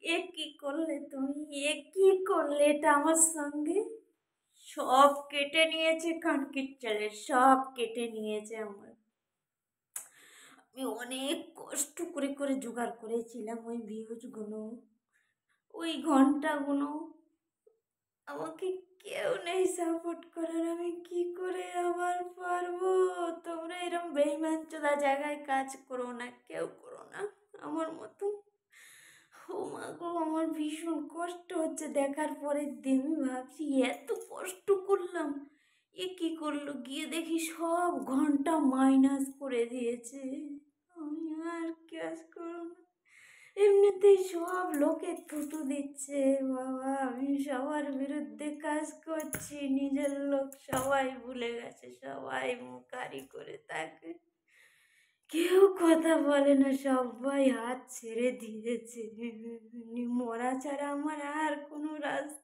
এ কি করলে তুমি? এ কি করলে এটা আমার সঙ্গে? সব কেটে নিয়েছে কানকির চালে, সব কেটে নিয়েছে আমার। আমি অনেক কষ্ট করে করে জোগাড় করেছিলাম ওই ভিউজগুলো, ওই ঘন্টাগুলো। আমাকে কেউ নেই সাপোর্ট করার, আমি কি করে আবার পারবো? তোমরা এরকম বেইমান চোদা জায়গায় কাজ করো না, কেউ করো না আমার মতো। ও মা গো, আমার ভীষণ কষ্ট হচ্ছে দেখার পরের দিন। আমি ভাবছি এত কষ্ট করলাম, এ কি করলো? গিয়ে দেখি সব ঘন্টা মাইনাস করে দিয়েছে। আমি আর কাজ করবো না। এমনিতেই সব লোকে থুতু দিচ্ছে বাবা, আমি সবার বিরুদ্ধে কাজ করছি, নিজের লোক সবাই ভুলে গেছে, সবাই মুখারি করে থাকে, কেউ কথা বলে না, সবাই হাত ছেড়ে দিয়েছে। মরা ছাড়া আমার আর কোনো রাস্তা